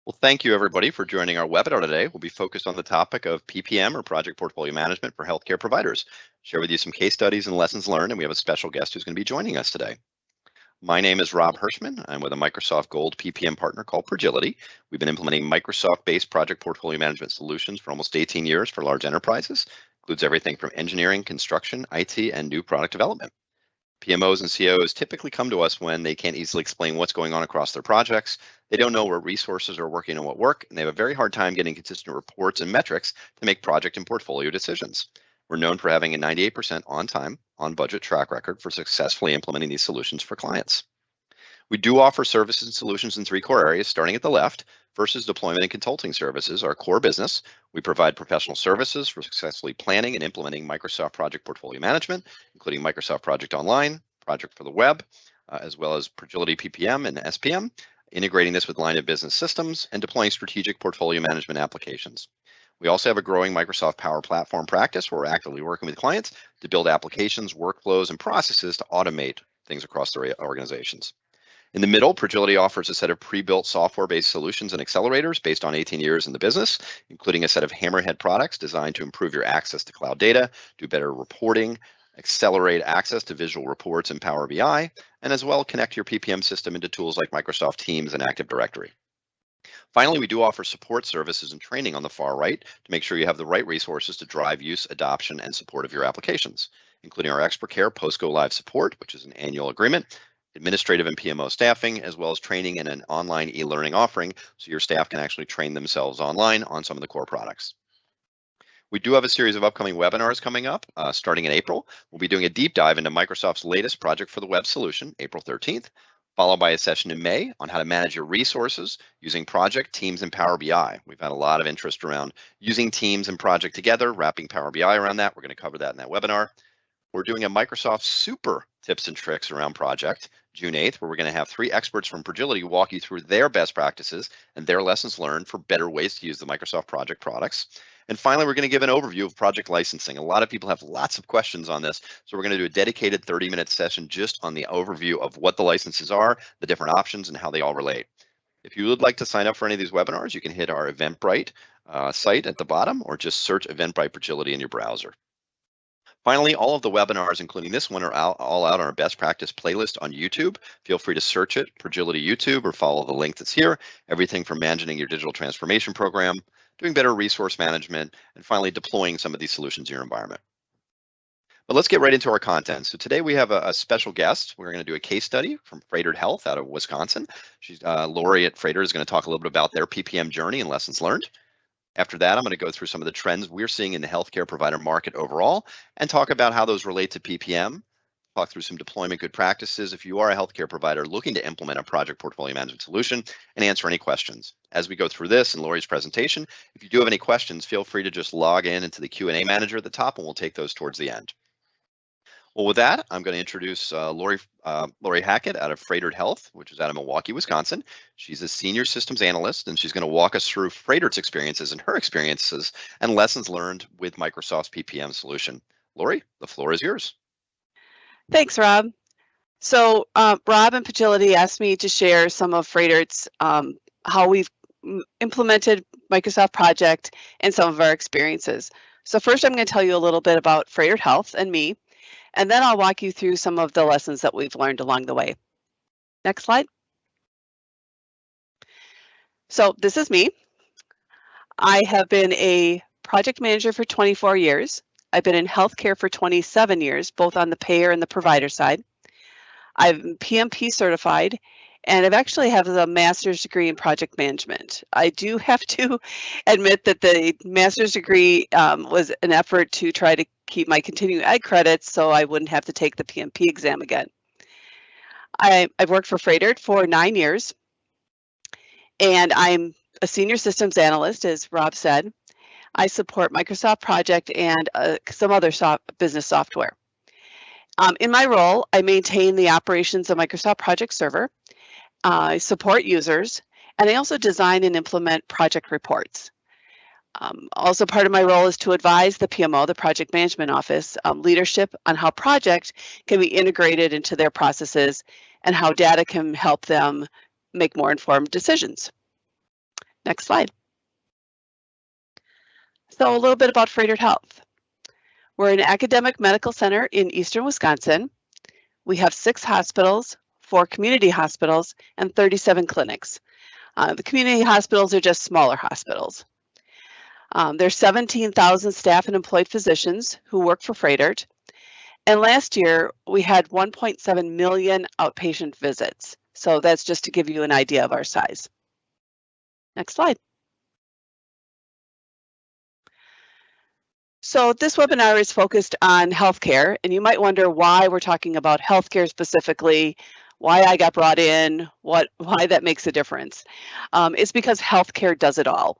Well, thank you everybody for joining our webinar today. We'll be focused on the topic of PPM or Project Portfolio Management for healthcare providers. Share with you some case studies and lessons learned, and we have a special guest who's going to be joining us today. My name is Rob Hirschman. I'm with a Microsoft Gold PPM partner called PROJILITY. We've been implementing Microsoft-based project portfolio management solutions for almost 18 years for large enterprises. Includes everything from engineering, construction, IT, and new product development. PMOs and COs typically come to us when they can't easily explain what's going on across their projects. They don't know where resources are working and what work, and they have a very hard time getting consistent reports and metrics to make project and portfolio decisions. We're known for having a 98% on time, on budget track record for successfully implementing these solutions for clients. We do offer services and solutions in three core areas, starting at the left. First is deployment and consulting services, our core business. We provide professional services for successfully planning and implementing Microsoft Project Portfolio Management, including Microsoft Project Online, Project for the Web, as well as PROJILITY PPM and SPM, integrating this with line of business systems and deploying strategic portfolio management applications. We also have a growing Microsoft Power Platform practice where we're actively working with clients to build applications, workflows, and processes to automate things across their organizations. In the middle, PROJILITY offers a set of pre-built software-based solutions and accelerators based on 18 years in the business, including a set of hammerhead products designed to improve your access to cloud data, do better reporting, accelerate access to visual reports in Power BI, and as well connect your PPM system into tools like Microsoft Teams and Active Directory. Finally, we do offer support services and training on the far right to make sure you have the right resources to drive use, adoption, and support of your applications, including our Expert Care post-go live support, which is an annual agreement, administrative and PMO staffing, as well as training and an online e-learning offering so your staff can actually train themselves online on some of the core products. We do have a series of upcoming webinars coming up starting in April. We'll be doing a deep dive into Microsoft's latest Project for the Web solution, April 13th, followed by a session in May on how to manage your resources using Project, Teams, and Power BI. We've had a lot of interest around using Teams and Project together, wrapping Power BI around that. We're going to cover that in that webinar. We're doing a Microsoft Super tips and tricks around Project, June 8th, where we're going to have 3 experts from PROJILITY walk you through their best practices and their lessons learned for better ways to use the Microsoft Project products. And finally, we're going to give an overview of project licensing. A lot of people have lots of questions on this, so we're going to do a dedicated 30-minute session just on the overview of what the licenses are, the different options, and how they all relate. If you would like to sign up for any of these webinars, you can hit our Eventbrite site at the bottom or just search Eventbrite PROJILITY in your browser. Finally, all of the webinars, including this one, are all out on our best practice playlist on YouTube. Feel free to search it, PROJILITY YouTube, or follow the link that's here. Everything from managing your digital transformation program, doing better resource management, and finally deploying some of these solutions in your environment. But let's get right into our content. So today we have a special guest. We're going to do a case study from Froedtert Health out of Wisconsin. Lori at Froedtert is going to talk a little bit about their PPM journey and lessons learned. After that, I'm going to go through some of the trends we're seeing in the healthcare provider market overall and talk about how those relate to PPM, talk through some deployment good practices if you are a healthcare provider looking to implement a project portfolio management solution, and answer any questions. As we go through this in Lori's presentation, if you do have any questions, feel free to just log in into the Q&A manager at the top and we'll take those towards the end. Well, with that, I'm going to introduce Lori Hackett out of Froedtert Health, which is out of Milwaukee, Wisconsin. She's a senior systems analyst, and she's going to walk us through Froedtert's experiences and her experiences and lessons learned with Microsoft's PPM solution. Lori, the floor is yours. Thanks, Rob. So Rob and PROJILITY asked me to share some of Froedtert's, how we've implemented Microsoft Project and some of our experiences. So first, I'm going to tell you a little bit about Froedtert Health and me. And then I'll walk you through some of the lessons that we've learned along the way. Next slide. So this is me. I have been a project manager for 24 years. I've been in healthcare for 27 years, both on the payer and the provider side. I'm PMP certified, and I've actually have a master's degree in project management. I do have to admit that the master's degree was an effort to try to keep my continuing ed credits so I wouldn't have to take the PMP exam again. I've worked for Froedtert for 9 years, and I'm a senior systems analyst, as Rob said. I support Microsoft Project and some other business software. In my role, I maintain the operations of Microsoft Project Server. I support users, and I also design and implement project reports. Also part of my role is to advise the PMO, the Project Management Office, leadership on how project can be integrated into their processes and how data can help them make more informed decisions. Next slide. So a little bit about Froedtert Health. We're an academic medical center in eastern Wisconsin. We have 6 hospitals, 4 community hospitals, and 37 clinics. The community hospitals are just smaller hospitals. There's 17,000 staff and employed physicians who work for Froedtert. And last year, we had 1.7 million outpatient visits. So that's just to give you an idea of our size. Next slide. So this webinar is focused on healthcare, and you might wonder why we're talking about healthcare specifically, why I got brought in, why that makes a difference. It's because healthcare does it all.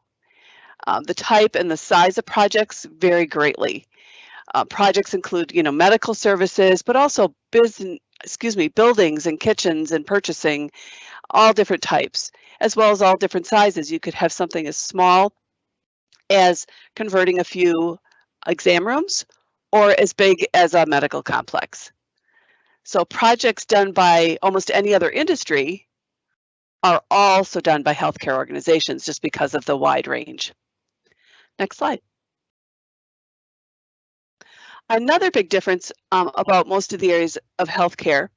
The type and the size of projects vary greatly. Projects include, medical services, but also buildings and kitchens and purchasing, all different types, as well as all different sizes. You could have something as small as converting a few exam rooms or as big as a medical complex. So projects done by almost any other industry are also done by healthcare organizations just because of the wide range. Next slide. Another big difference about most of the areas of healthcare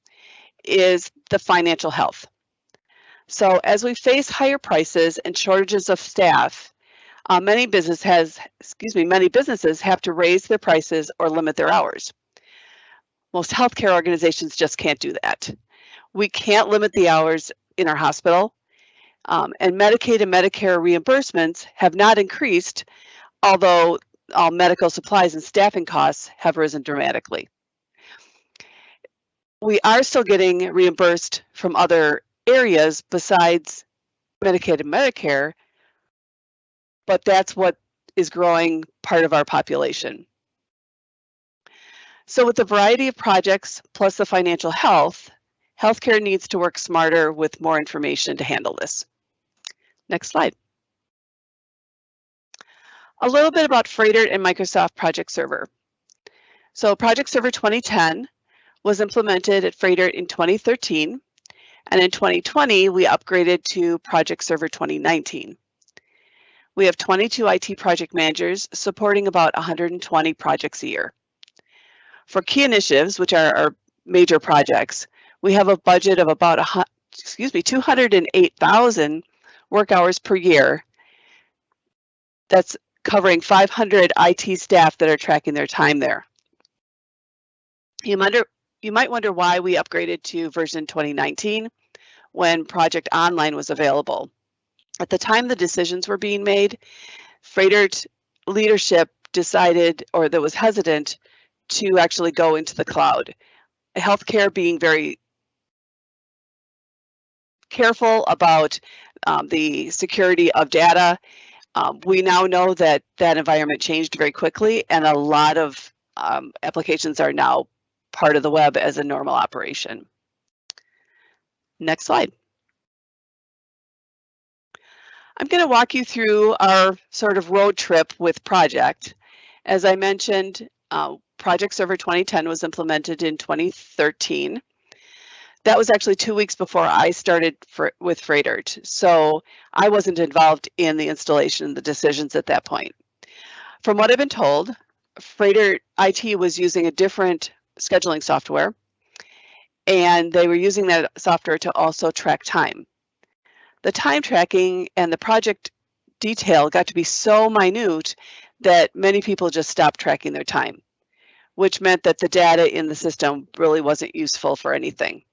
is the financial health. So as we face higher prices and shortages of staff, many businesses have to raise their prices or limit their hours. Most healthcare organizations just can't do that. We can't limit the hours in our hospital, and Medicaid and Medicare reimbursements have not increased, although all medical supplies and staffing costs have risen dramatically. We are still getting reimbursed from other areas besides Medicaid and Medicare, but that's what is growing part of our population. So with the variety of projects plus the financial health, healthcare needs to work smarter with more information to handle this. Next slide. A little bit about Froedtert and Microsoft Project Server. So Project Server 2010 was implemented at Froedtert in 2013, and in 2020 we upgraded to Project Server 2019. We have 22 IT project managers supporting about 120 projects a year. For key initiatives, which are our major projects, we have a budget of about 208,000 work hours per year. That's covering 500 IT staff that are tracking their time there. You might wonder why we upgraded to version 2019 when Project Online was available. At the time the decisions were being made, Froedtert leadership decided, or that was hesitant, to actually go into the cloud. Healthcare being very careful about the security of data. We now know that that environment changed very quickly, and a lot of applications are now part of the web as a normal operation. Next slide. I'm going to walk you through our sort of road trip with Project. As I mentioned, Project Server 2010 was implemented in 2013. That was actually 2 weeks before I started with Froedtert, so I wasn't involved in the installation, the decisions at that point. From what I've been told, Froedtert IT was using a different scheduling software, and they were using that software to also track time. The time tracking and the project detail got to be so minute that many people just stopped tracking their time, which meant that the data in the system really wasn't useful for anything.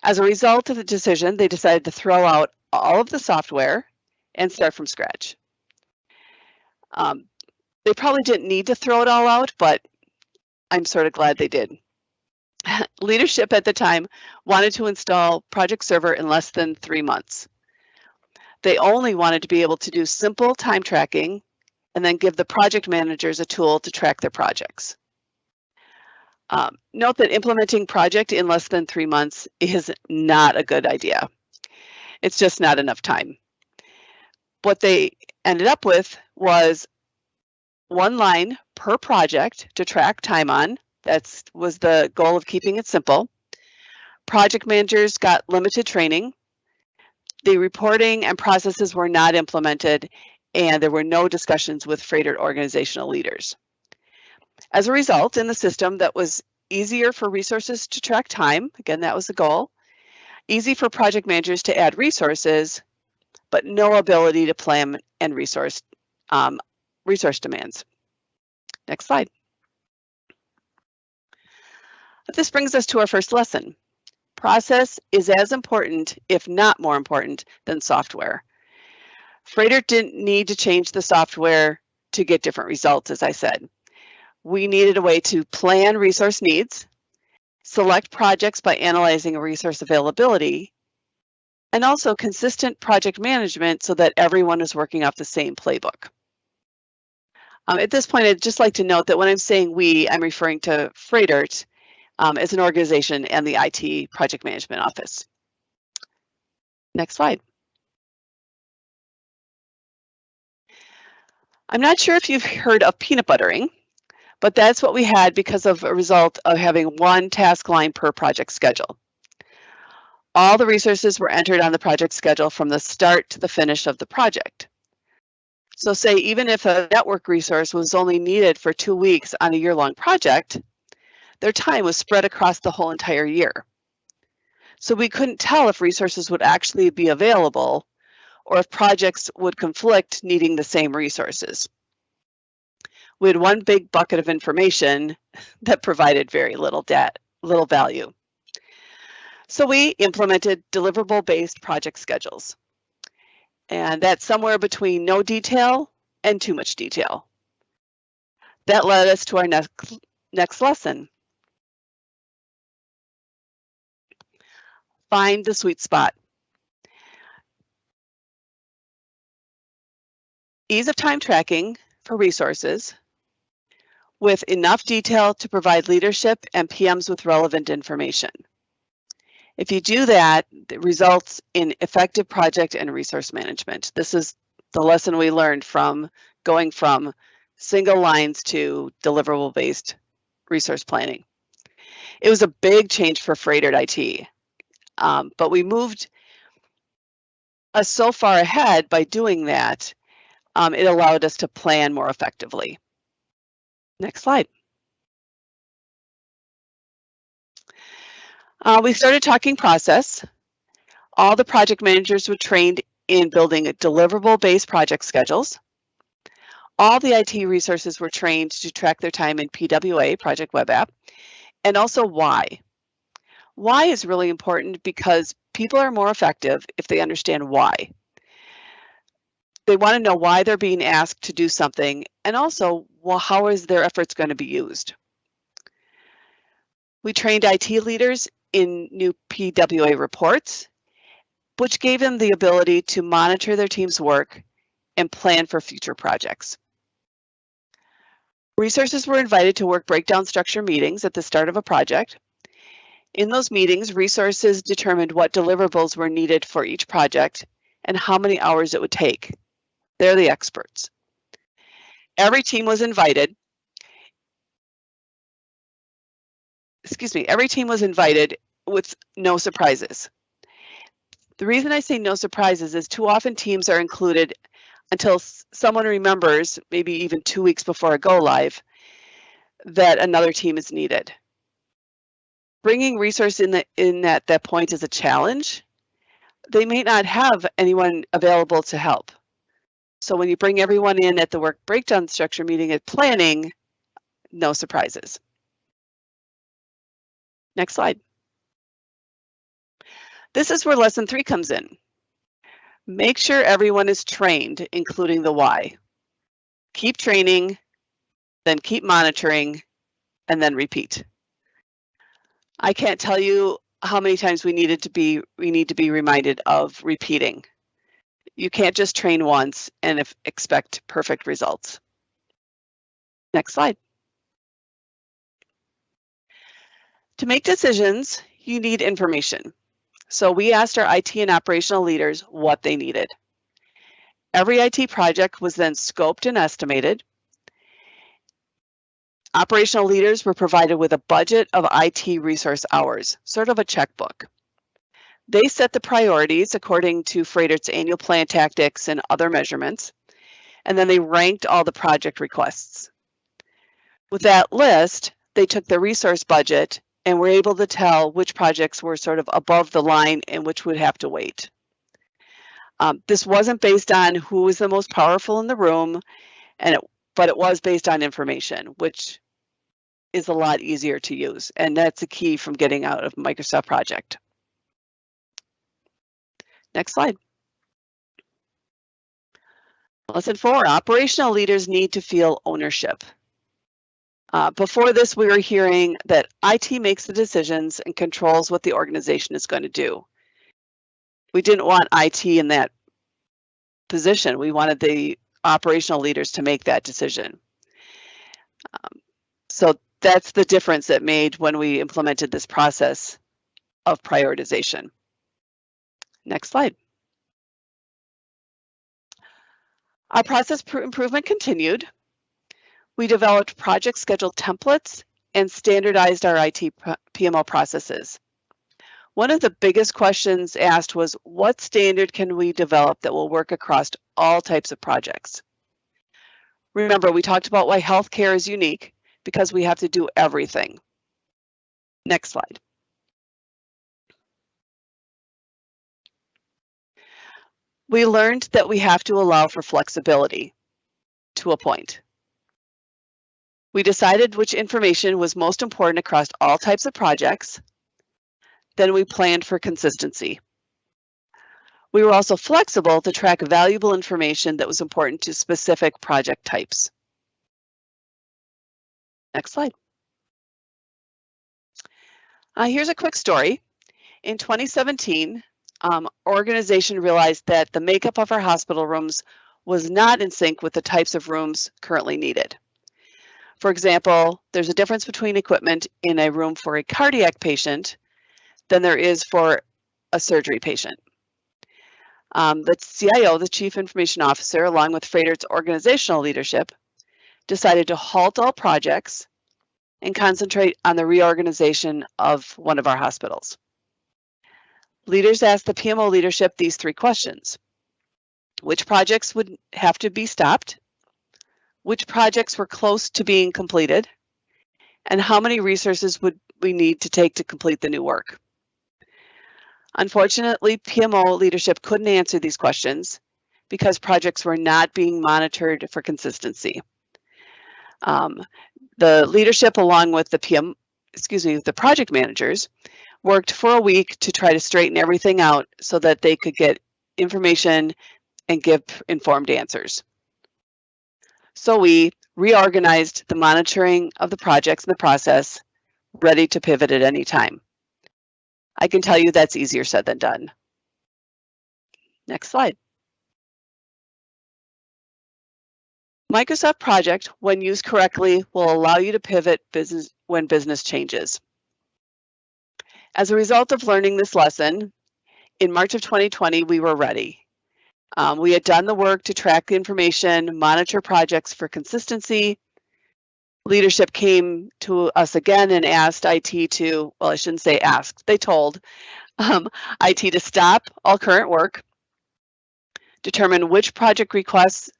As a result of the decision, they decided to throw out all of the software and start from scratch. They probably didn't need to throw it all out, but I'm sort of glad they did. Leadership at the time wanted to install Project Server in less than 3 months. They only wanted to be able to do simple time tracking and then give the project managers a tool to track their projects. Note that implementing Project in less than 3 months is not a good idea. It's just not enough time. What they ended up with was 1 line per project to track time on. That was the goal of keeping it simple. Project managers got limited training. The reporting and processes were not implemented, and there were no discussions with freighter organizational leaders. As a result, in the system that was easier for resources to track time, again, that was the goal, easy for project managers to add resources, but no ability to plan and resource demands. Next slide. This brings us to our first lesson. Process is as important, if not more important, than software. Freighter didn't need to change the software to get different results, as I said. We needed a way to plan resource needs, select projects by analyzing resource availability, and also consistent project management so that everyone is working off the same playbook. At this point, I'd just like to note that when I'm saying we, I'm referring to Freighter as an organization and the IT project management office. Next slide. I'm not sure if you've heard of peanut buttering, but that's what we had because of a result of having one task line per project schedule. All the resources were entered on the project schedule from the start to the finish of the project. So say even if a network resource was only needed for 2 weeks on a year-long project, their time was spread across the whole entire year. So we couldn't tell if resources would actually be available or if projects would conflict needing the same resources. We had one big bucket of information that provided very little value. So we implemented deliverable-based project schedules. And that's somewhere between no detail and too much detail. That led us to our next lesson. Find the sweet spot. Ease of time tracking for resources with enough detail to provide leadership and PMs with relevant information. If you do that, it results in effective project and resource management. This is the lesson we learned from going from single lines to deliverable-based resource planning. It was a big change for Freighter IT, but we moved us so far ahead by doing that, it allowed us to plan more effectively. Next slide. We started talking process. All the project managers were trained in building deliverable-based project schedules. All the IT resources were trained to track their time in PWA, Project Web App, and also why. Why is really important because people are more effective if they understand why. They want to know why they're being asked to do something, and also, well, how is their efforts going to be used? We trained IT leaders in new PWA reports, which gave them the ability to monitor their team's work and plan for future projects. Resources were invited to work breakdown structure meetings at the start of a project. In those meetings, resources determined what deliverables were needed for each project and how many hours it would take. They're the experts. Every team was invited. Every team was invited with no surprises. The reason I say no surprises is too often teams are included until someone remembers, maybe even 2 weeks before a go live, that another team is needed. Bringing resource in at that point is a challenge. They may not have anyone available to help. So when you bring everyone in at the work breakdown structure meeting at planning, no surprises. Next slide. This is where lesson 3 comes in. Make sure everyone is trained, including the why. Keep training, then keep monitoring, and then repeat. I can't tell you how many times we need to be reminded of repeating. You can't just train once and expect perfect results. Next slide. To make decisions, you need information. So we asked our IT and operational leaders what they needed. Every IT project was then scoped and estimated. Operational leaders were provided with a budget of IT resource hours, sort of a checkbook. They set the priorities according to Freighter's annual plan tactics and other measurements, and then they ranked all the project requests. With that list, they took the resource budget and were able to tell which projects were sort of above the line and which would have to wait. This wasn't based on who was the most powerful in the room, but it was based on information, which is a lot easier to use. And that's a key from getting out of Microsoft Project. Next slide. Lesson 4, operational leaders need to feel ownership. Before this, we were hearing that IT makes the decisions and controls what the organization is going to do. We didn't want IT in that position. We wanted the operational leaders to make that decision. So that's the difference that made when we implemented this process of prioritization. Next slide. Our process improvement continued. We developed project schedule templates and standardized our IT PMO processes. One of the biggest questions asked was, what standard can we develop that will work across all types of projects? Remember, we talked about why healthcare is unique, because we have to do everything. Next slide. We learned that we have to allow for flexibility to a point. We decided which information was most important across all types of projects. Then we planned for consistency. We were also flexible to track valuable information that was important to specific project types. Next slide. Here's a quick story. In 2017, organization realized that the makeup of our hospital rooms was not in sync with the types of rooms currently needed. For example, there's a difference between equipment in a room for a cardiac patient than there is for a surgery patient. The CIO, the Chief Information Officer, along with Freighter's organizational leadership, decided to halt all projects and concentrate on the reorganization of one of our hospitals. Leaders asked the PMO leadership these 3 questions. Which projects would have to be stopped? Which projects were close to being completed? And how many resources would we need to take to complete the new work? Unfortunately, PMO leadership couldn't answer these questions because projects were not being monitored for consistency. The leadership, along with the project managers, worked for a week to try to straighten everything out so that they could get information and give informed answers. So we reorganized the monitoring of the projects and the process, ready to pivot at any time. I can tell you that's easier said than done. Next slide. Microsoft Project, when used correctly, will allow you to pivot when business changes. As a result of learning this lesson, in March of 2020, we were ready. We had done the work to track information, monitor projects for consistency. Leadership came to us again and asked IT to, well, I shouldn't say asked, they told IT to stop all current work, determine which project requests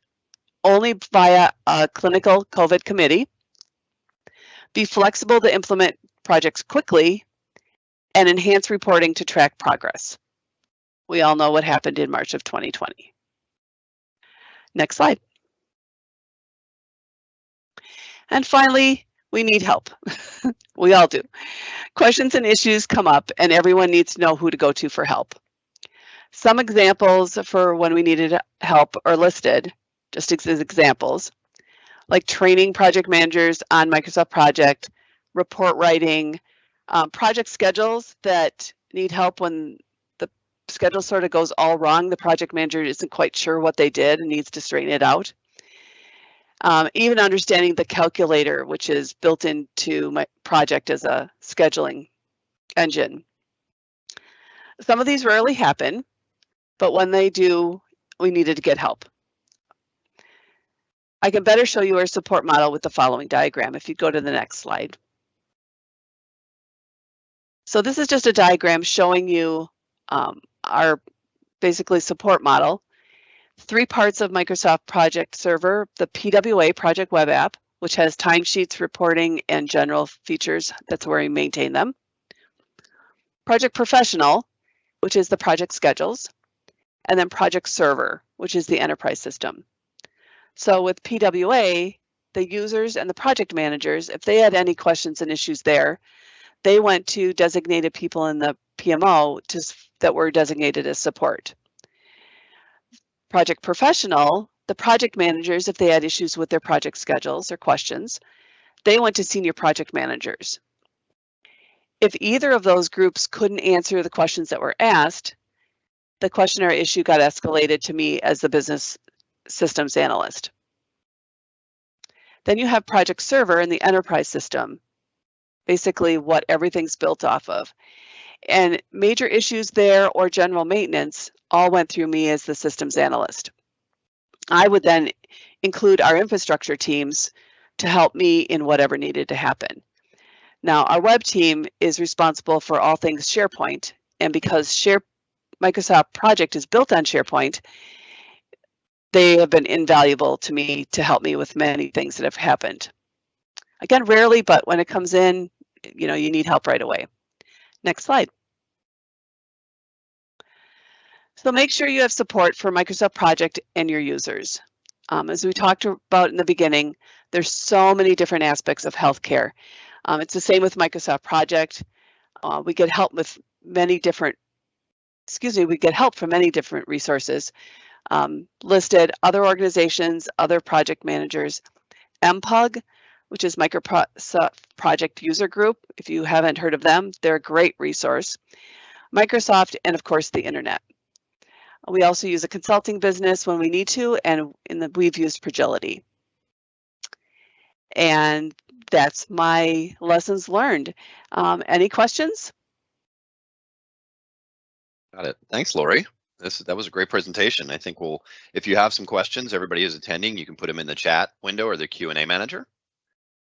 only via a clinical COVID committee, be flexible to implement projects quickly, and enhance reporting to track progress. We all know what happened in March of 2020. Next slide. And finally, we need help. We all do. Questions and issues come up, and everyone needs to know who to go to for help. Some examples for when we needed help are listed, just as examples, like training project managers on Microsoft Project, report writing, project schedules that need help when the schedule sort of goes all wrong. The project manager isn't quite sure what they did and needs to straighten it out. Even understanding the calculator, which is built into my project as a scheduling engine. Some of these rarely happen, but when they do, we needed to get help. I can better show you our support model with the following diagram if you go to the next slide. So this is just a diagram showing you our basically support model. 3 parts of Microsoft Project Server, the PWA Project Web App, which has timesheets, reporting, and general features. That's where we maintain them. Project Professional, which is the project schedules, and then Project Server, which is the enterprise system. So with PWA, the users and the project managers, if they had any questions and issues there, they went to designated people in the PMO that were designated as support. Project Professional, the project managers, if they had issues with their project schedules or questions, they went to senior project managers. If either of those groups couldn't answer the questions that were asked, the question or issue got escalated to me as the business systems analyst. Then you have Project Server and the enterprise system, basically what everything's built off of. And major issues there or general maintenance all went through me as the systems analyst. I would then include our infrastructure teams to help me in whatever needed to happen. Now, our web team is responsible for all things SharePoint, and because Microsoft Project is built on SharePoint, they have been invaluable to me to help me with many things that have happened. Again, rarely, but when it comes in, you need help right away. Next slide. So make sure you have support for Microsoft Project and your users. As we talked about in the beginning, there's so many different aspects of healthcare. It's the same with Microsoft Project. We get help with many different, we get help from many different resources listed, other organizations, other project managers. MPUG, which is Microsoft Project User Group. If you haven't heard of them, they're a great resource. Microsoft, and of course, the internet. We also use a consulting business when we need to, and we've used PROJILITY. And that's my lessons learned. Any questions? Got it. Thanks, Lori. That was a great presentation. I think if you have some questions, everybody who's attending, you can put them in the chat window or the Q&A manager.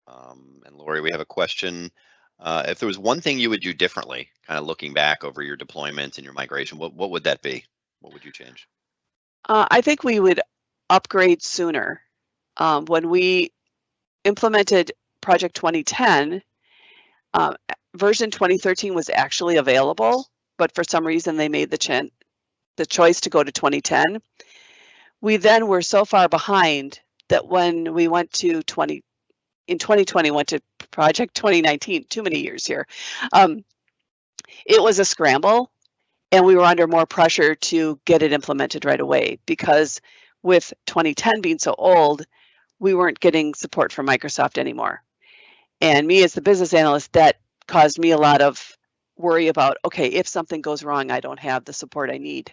And Lori, we have a question. If there was one thing you would do differently, kind of looking back over your deployment and your migration, what would that be? What would you change? I think we would upgrade sooner. When we implemented Project 2010, version 2013 was actually available, but for some reason they made the choice to go to 2010. We then were so far behind that when we went to 2020 went to Project 2019, too many years here. It was a scramble, and we were under more pressure to get it implemented right away because with 2010 being so old, we weren't getting support from Microsoft anymore. And me as the business analyst, that caused me a lot of worry about, okay, if something goes wrong, I don't have the support I need.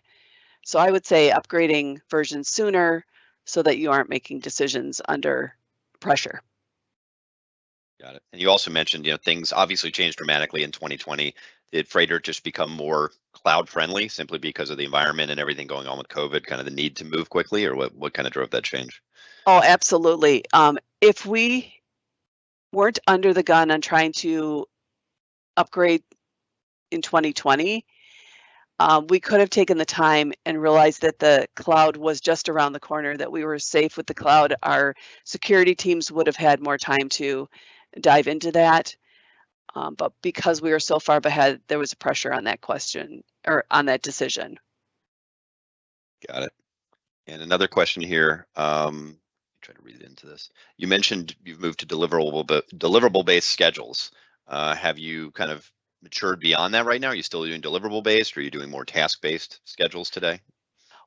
So I would say upgrading versions sooner so that you aren't making decisions under pressure. Got it. And you also mentioned, things obviously changed dramatically in 2020. Did Freighter just become more cloud friendly simply because of the environment and everything going on with COVID, kind of the need to move quickly, or what kind of drove that change? Oh, absolutely. If we weren't under the gun on trying to upgrade in 2020, we could have taken the time and realized that the cloud was just around the corner, that we were safe with the cloud. Our security teams would have had more time to dive into that. But because we were so far ahead, there was a pressure on that question or on that decision. Got it. And another question here. Try to read into this. You mentioned you've moved to deliverable-based schedules. Have you kind of matured beyond that right now? Are you still doing deliverable-based, or are you doing more task-based schedules today?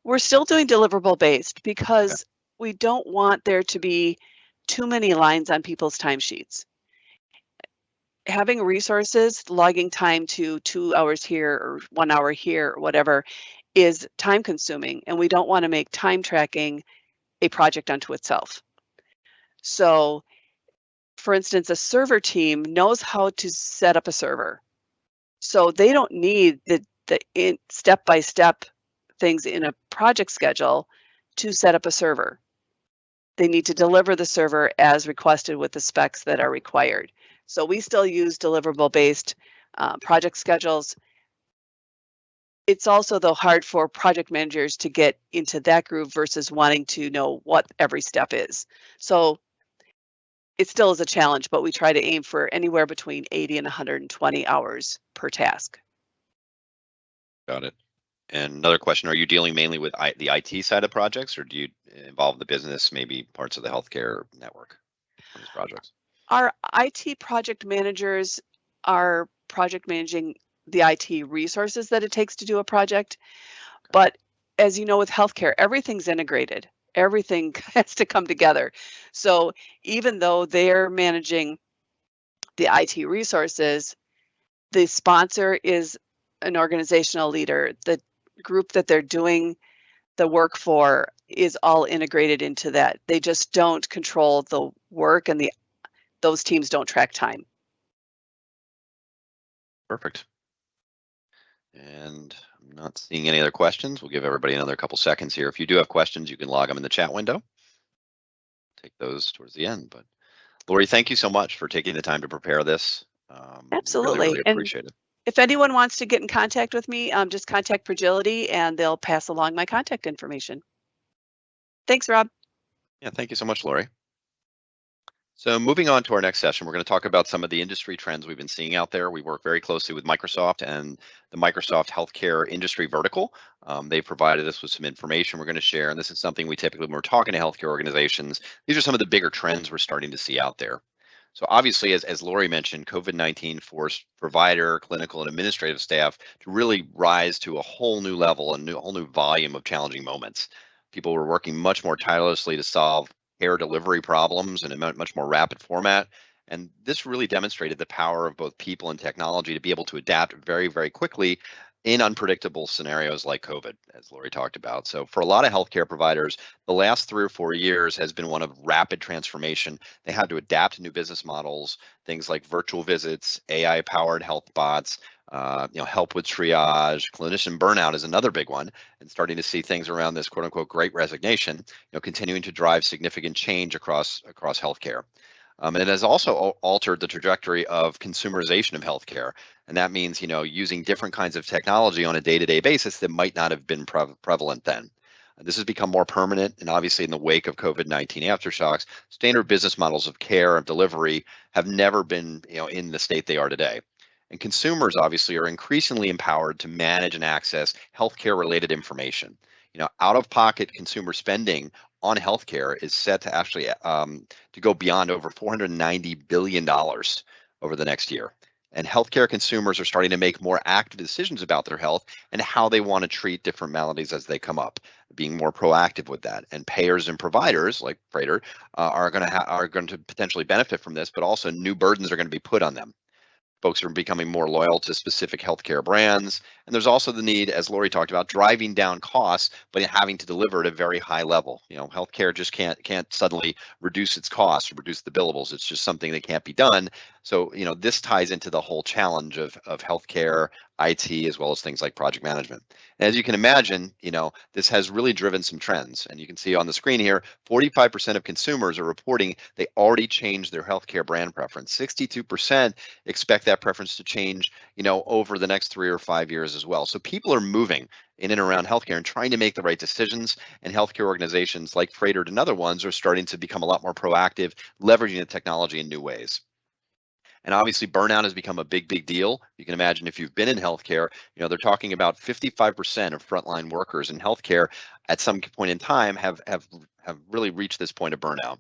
We're still doing deliverable-based because we don't want there to be too many lines on people's timesheets. Having resources, logging time to 2 hours here or 1 hour here or whatever is time consuming, and we don't want to make time tracking a project unto itself. So, for instance, a server team knows how to set up a server. So they don't need the step-by-step things in a project schedule to set up a server. They need to deliver the server as requested with the specs that are required. So we still use deliverable-based project schedules. it's also though hard for project managers to get into that groove versus wanting to know what every step is. So it still is a challenge, but we try to aim for anywhere between 80 and 120 hours per task. Got it. And another question, are you dealing mainly with the IT side of projects, or do you involve the business, maybe parts of the healthcare network on these projects? Our IT project managers are project managing the IT resources that it takes to do a project. But as you know, with healthcare, everything's integrated. Everything has to come together. So even though they're managing the IT resources, the sponsor is an organizational leader. The group that they're doing the work for is all integrated into that. They just don't control the work, and those teams don't track time. Perfect. And I'm not seeing any other questions. We'll give everybody another couple seconds here. If you do have questions, you can log them in the chat window. Take those towards the end. But Lori, thank you so much for taking the time to prepare this. We really, really Absolutely. And appreciate it. if anyone wants to get in contact with me, just contact PROJILITY and they'll pass along my contact information. Thanks, Rob. Yeah, thank you so much, Lori. So moving on to our next session, we're going to talk about some of the industry trends we've been seeing out there. We work very closely with Microsoft and the Microsoft healthcare industry vertical. They provided us with some information we're going to share, and this is something we typically, when we're talking to healthcare organizations, these are some of the bigger trends we're starting to see out there. So obviously, as Lori mentioned, COVID-19 forced provider, clinical, and administrative staff to really rise to a whole new level and a whole new volume of challenging moments. People were working much more tirelessly to solve care delivery problems in a much more rapid format. And this really demonstrated the power of both people and technology to be able to adapt very, very quickly in unpredictable scenarios like COVID, as Lori talked about. So for a lot of healthcare providers, the last 3 or 4 years has been one of rapid transformation. They had to adapt to new business models, things like virtual visits, AI-powered health bots, help with triage. Clinician burnout is another big one, and starting to see things around this quote unquote great resignation, continuing to drive significant change across healthcare. And it has also altered the trajectory of consumerization of healthcare. And that means, using different kinds of technology on a day-to-day basis that might not have been prevalent then. This has become more permanent, and obviously in the wake of COVID-19 aftershocks, standard business models of care and delivery have never been, in the state they are today. And consumers obviously are increasingly empowered to manage and access healthcare related information. Out-of-pocket consumer spending on healthcare is set to actually to go beyond over $490 billion over the next year. And healthcare consumers are starting to make more active decisions about their health and how they want to treat different maladies as they come up, being more proactive with that. And payers and providers like Freighter are going to potentially benefit from this, but also new burdens are going to be put on them. Folks are becoming more loyal to specific healthcare brands. And there's also the need, as Lori talked about, driving down costs, but having to deliver at a very high level. Healthcare just can't suddenly reduce its costs or reduce the billables. It's just something that can't be done. So, this ties into the whole challenge of healthcare, IT, as well as things like project management. And as you can imagine, this has really driven some trends. And you can see on the screen here, 45% of consumers are reporting they already changed their healthcare brand preference. 62% expect that preference to change, over the next 3 or 5 years as well. So people are moving in and around healthcare and trying to make the right decisions. And healthcare organizations like Freighter and other ones are starting to become a lot more proactive, leveraging the technology in new ways. And obviously, burnout has become a big, big deal. You can imagine if you've been in healthcare, they're talking about 55% of frontline workers in healthcare at some point in time have really reached this point of burnout.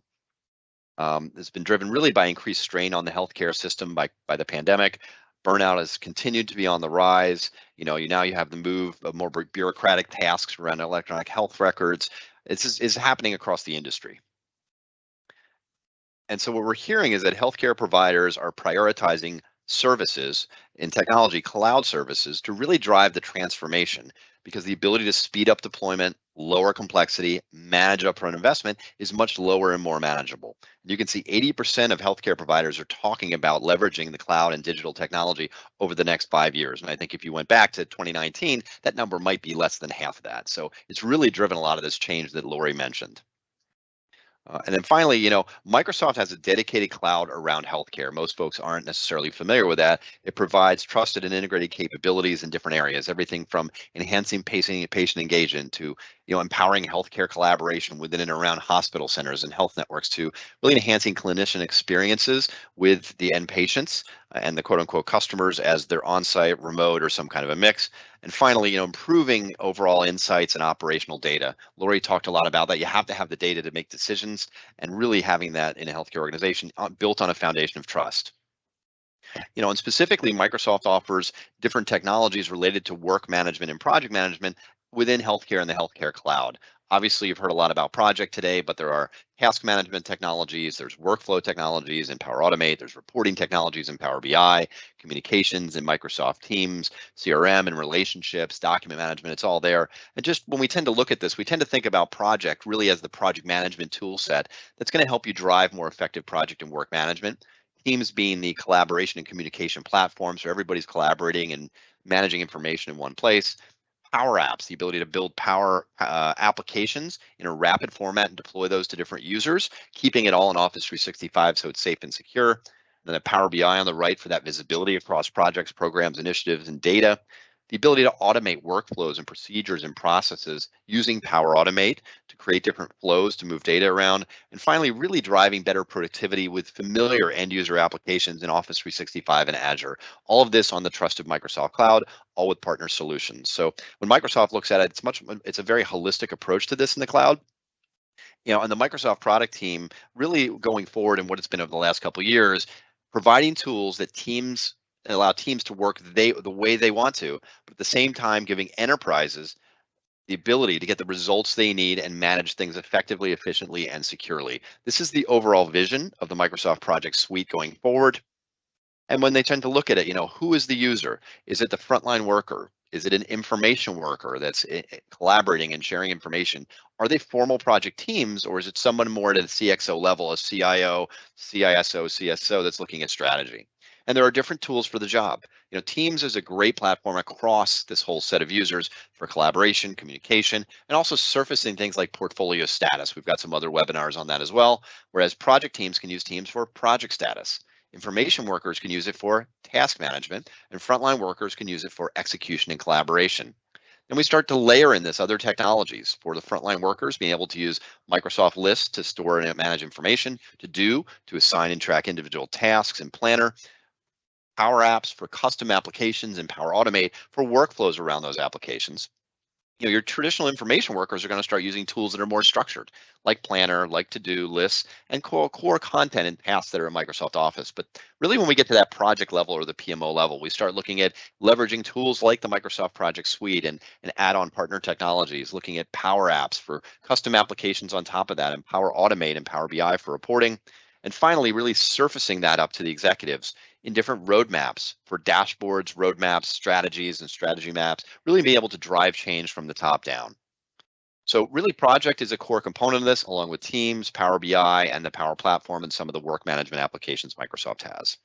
It's been driven really by increased strain on the healthcare system by the pandemic. Burnout has continued to be on the rise. Now you have the move of more bureaucratic tasks around electronic health records. This is happening across the industry. And so what we're hearing is that healthcare providers are prioritizing services in technology, cloud services, to really drive the transformation, because the ability to speed up deployment, lower complexity, manage upfront investment is much lower and more manageable. You can see 80% of healthcare providers are talking about leveraging the cloud and digital technology over the next 5 years. And I think if you went back to 2019, that number might be less than half of that. So it's really driven a lot of this change that Lori mentioned. And then finally, Microsoft has a dedicated cloud around healthcare. Most folks aren't necessarily familiar with that. It provides trusted and integrated capabilities in different areas, everything from enhancing patient engagement to, empowering healthcare collaboration within and around hospital centers and health networks to really enhancing clinician experiences with the end patients and the quote unquote customers as they're on-site, remote, or some kind of a mix. And finally, improving overall insights and operational data. Lori talked a lot about that. You have to have the data to make decisions, and really having that in a healthcare organization built on a foundation of trust. And specifically, Microsoft offers different technologies related to work management and project management within healthcare and the healthcare cloud. Obviously, you've heard a lot about project today, but there are task management technologies, there's workflow technologies in Power Automate, there's reporting technologies in Power BI, communications in Microsoft Teams, CRM and relationships, document management, it's all there. And just when we tend to look at this, we tend to think about project really as the project management tool set that's going to help you drive more effective project and work management. Teams being the collaboration and communication platform, so everybody's collaborating and managing information in one place. Power Apps, the ability to build Power applications in a rapid format and deploy those to different users, keeping it all in Office 365 so it's safe and secure. And then a Power BI on the right for that visibility across projects, programs, initiatives, and data. The ability to automate workflows and procedures and processes using Power Automate to create different flows to move data around. And finally, really driving better productivity with familiar end user applications in Office 365 and Azure. All of this on the trusted Microsoft Cloud, all with partner solutions. So when Microsoft looks at it, it's a very holistic approach to this in the cloud. And the Microsoft product team really going forward and what it's been over the last couple of years, providing tools that allow teams to work the way they want to, but at the same time giving enterprises the ability to get the results they need and manage things effectively, efficiently, and securely. This is the overall vision of the Microsoft Project Suite going forward. And when they tend to look at it, who is the user? Is it the frontline worker? Is it an information worker that's collaborating and sharing information? Are they formal project teams, or is it someone more at a CXO level, a CIO, CISO, CSO that's looking at strategy? And there are different tools for the job. Teams is a great platform across this whole set of users for collaboration, communication, and also surfacing things like portfolio status. We've got some other webinars on that as well, whereas project teams can use Teams for project status. Information workers can use it for task management, and frontline workers can use it for execution and collaboration. And we start to layer in this other technologies for the frontline workers, being able to use Microsoft Lists to store and manage information, to assign and track individual tasks in Planner, Power Apps for custom applications, and Power Automate for workflows around those applications. Your traditional information workers are going to start using tools that are more structured, like Planner, like to-do lists, and core content and tasks that are in Microsoft Office. But really, when we get to that project level or the PMO level, we start looking at leveraging tools like the Microsoft Project Suite and add-on partner technologies, looking at Power Apps for custom applications on top of that, and Power Automate and Power BI for reporting. And finally, really surfacing that up to the executives in different roadmaps for dashboards, roadmaps, strategies, and strategy maps, really be able to drive change from the top down. So really, Project is a core component of this, along with Teams, Power BI, and the Power Platform, and some of the work management applications Microsoft has.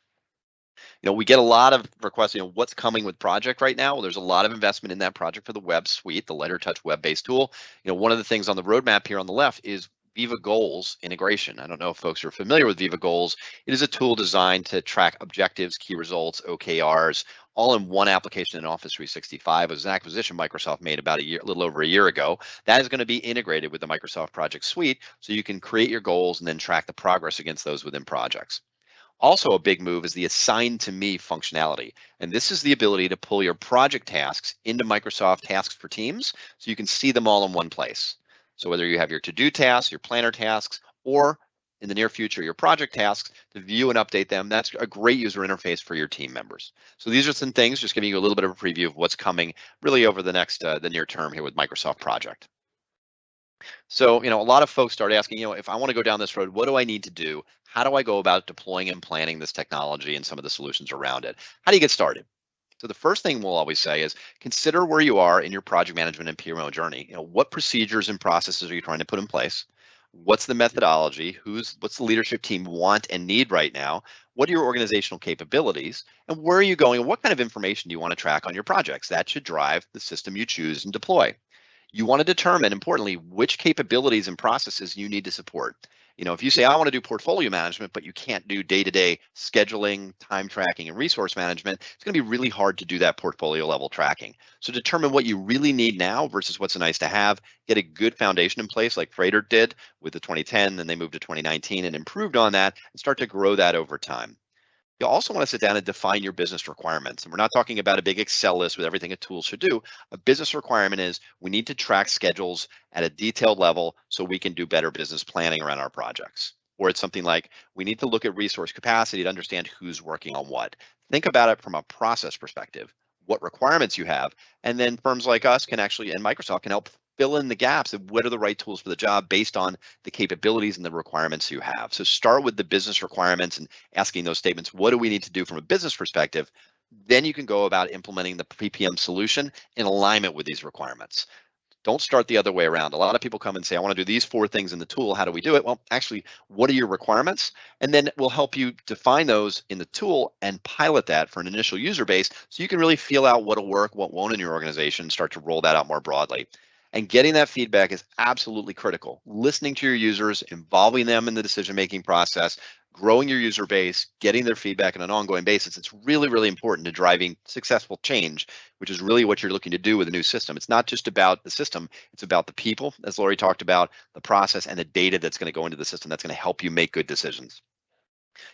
We get a lot of requests, what's coming with Project right now? Well, there's a lot of investment in that project for the web suite, the lighter touch web-based tool. One of the things on the roadmap here on the left is Viva Goals integration. I don't know if folks are familiar with Viva Goals. It is a tool designed to track objectives, key results, OKRs, all in one application in Office 365. It was an acquisition Microsoft made about a little over a year ago. That is going to be integrated with the Microsoft Project Suite, so you can create your goals and then track the progress against those within projects. Also, a big move is the Assign to Me functionality. And this is the ability to pull your project tasks into Microsoft Tasks for Teams so you can see them all in one place. So whether you have your to-do tasks, your planner tasks, or in the near future, your project tasks, to view and update them, that's a great user interface for your team members. So these are some things, just giving you a little bit of a preview of what's coming really over the near term here with Microsoft Project. So, a lot of folks start asking, if I want to go down this road, what do I need to do? How do I go about deploying and planning this technology and some of the solutions around it? How do you get started? So the first thing we'll always say is consider where you are in your project management and PMO journey. What procedures and processes are you trying to put in place? What's the methodology? What's the leadership team want and need right now? What are your organizational capabilities? And where are you going? And what kind of information do you want to track on your projects? That should drive the system you choose and deploy. You want to determine, importantly, which capabilities and processes you need to support. If you say, I want to do portfolio management, but you can't do day-to-day scheduling, time tracking, and resource management, it's going to be really hard to do that portfolio level tracking. So determine what you really need now versus what's nice to have. Get a good foundation in place like Freighter did with the 2010, then they moved to 2019 and improved on that and start to grow that over time. You also want to sit down and define your business requirements. And we're not talking about a big Excel list with everything a tool should do. A business requirement is we need to track schedules at a detailed level so we can do better business planning around our projects. Or it's something like we need to look at resource capacity to understand who's working on what. Think about it from a process perspective, what requirements you have, and then firms like us can actually, and Microsoft can help fill in the gaps of what are the right tools for the job based on the capabilities and the requirements you have. So start with the business requirements and asking those statements, what do we need to do from a business perspective? Then you can go about implementing the PPM solution in alignment with these requirements. Don't start the other way around. A lot of people come and say, I want to do these 4 things in the tool. How do we do it? Well, actually, what are your requirements? And then we'll help you define those in the tool and pilot that for an initial user base so you can really feel out what'll work, what won't in your organization, and start to roll that out more broadly. And getting that feedback is absolutely critical. Listening to your users, involving them in the decision-making process, growing your user base, getting their feedback on an ongoing basis. It's really, really important to driving successful change, which is really what you're looking to do with a new system. It's not just about the system, it's about the people, as Lori talked about, the process and the data that's going to go into the system that's going to help you make good decisions.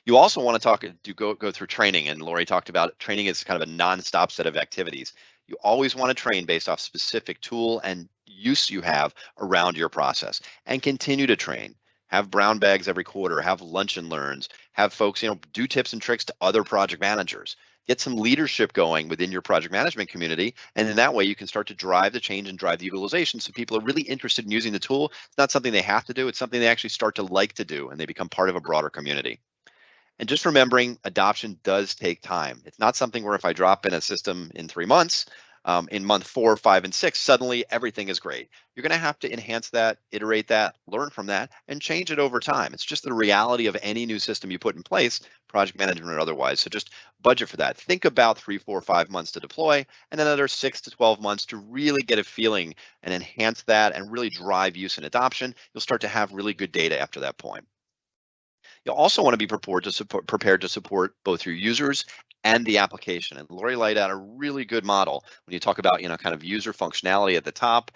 You also want to go through training, and Lori talked about training as kind of a non-stop set of activities. You always want to train based off specific tool and use you have around your process, and continue to train. Have brown bags every quarter, have lunch and learns, have folks, do tips and tricks to other project managers. Get some leadership going within your project management community, and in that way you can start to drive the change and drive the utilization so people are really interested in using the tool. It's not something they have to do, it's something they actually start to like to do, and they become part of a broader community. And just remembering adoption does take time. It's not something where if I drop in a system in 3 months, in month 4, 5, and 6, suddenly everything is great. You're going to have to enhance that, iterate that, learn from that, and change it over time. It's just the reality of any new system you put in place, project management or otherwise. So just budget for that. Think about 3, 4, 5 months to deploy, and then another 6 to 12 months to really get a feeling and enhance that and really drive use and adoption. You'll start to have really good data after that point. You'll also want to be prepared to support both your users and the application. And Lori laid out a really good model when you talk about, kind of user functionality at the top,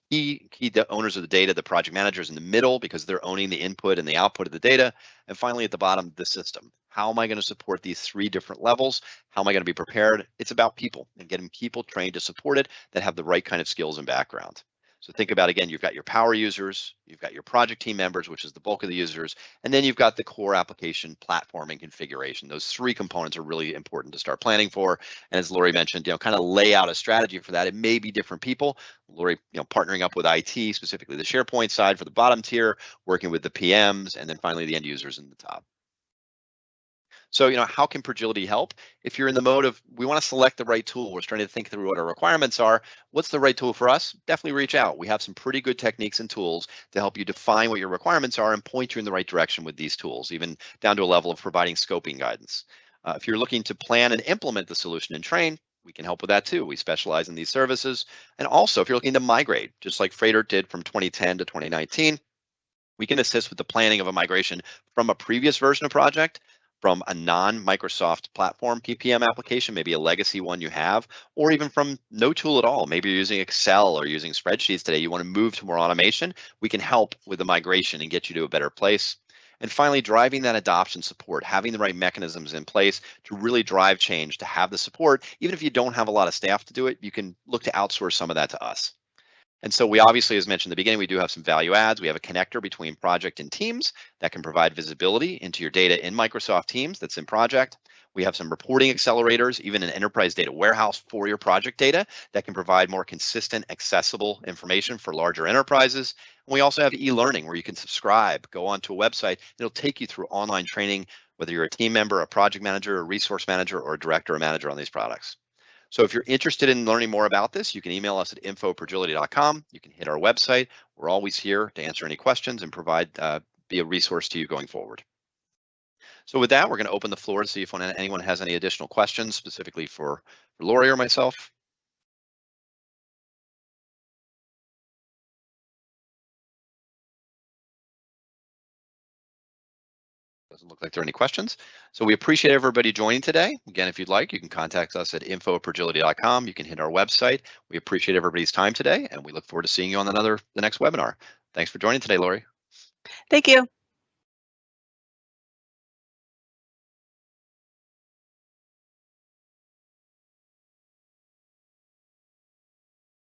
key owners of the data, the project managers in the middle, because they're owning the input and the output of the data. And finally, at the bottom, the system. How am I going to support these 3 different levels? How am I going to be prepared? It's about people and getting people trained to support it that have the right kind of skills and background. So think about, again, you've got your power users, you've got your project team members, which is the bulk of the users, and then you've got the core application platform and configuration. Those 3 components are really important to start planning for. And as Lori mentioned, kind of lay out a strategy for that. It may be different people. Lori, partnering up with IT, specifically the SharePoint side for the bottom tier, working with the PMs, and then finally the end users in the top. So, how can PROJILITY help? If you're in the mode of, we want to select the right tool, we're starting to think through what our requirements are, what's the right tool for us? Definitely reach out. We have some pretty good techniques and tools to help you define what your requirements are and point you in the right direction with these tools, even down to a level of providing scoping guidance. If you're looking to plan and implement the solution and train, we can help with that too. We specialize in these services. And also, if you're looking to migrate, just like Freighter did from 2010 to 2019, we can assist with the planning of a migration from a previous version of project, from a non-Microsoft platform PPM application, maybe a legacy one you have, or even from no tool at all. Maybe you're using Excel or using spreadsheets today. You want to move to more automation. We can help with the migration and get you to a better place. And finally, driving that adoption support, having the right mechanisms in place to really drive change, to have the support. Even if you don't have a lot of staff to do it, you can look to outsource some of that to us. And so we obviously, as mentioned at the beginning, we do have some value adds. We have a connector between project and teams that can provide visibility into your data in Microsoft Teams that's in project. We have some reporting accelerators, even an enterprise data warehouse for your project data that can provide more consistent, accessible information for larger enterprises. And we also have e-learning where you can subscribe, go onto a website. It'll take you through online training, whether you're a team member, a project manager, a resource manager, or a director or manager on these products. So if you're interested in learning more about this, you can email us at info@projility.com. You can hit our website. We're always here to answer any questions and provide be a resource to you going forward. So with that, we're going to open the floor to see if anyone has any additional questions specifically for Lori or myself. Doesn't look like there are any questions. So we appreciate everybody joining today. Again, if you'd like, you can contact us at info@PROJILITY.com. You can hit our website. We appreciate everybody's time today, and we look forward to seeing you on the next webinar. Thanks for joining today, Lori. Thank you.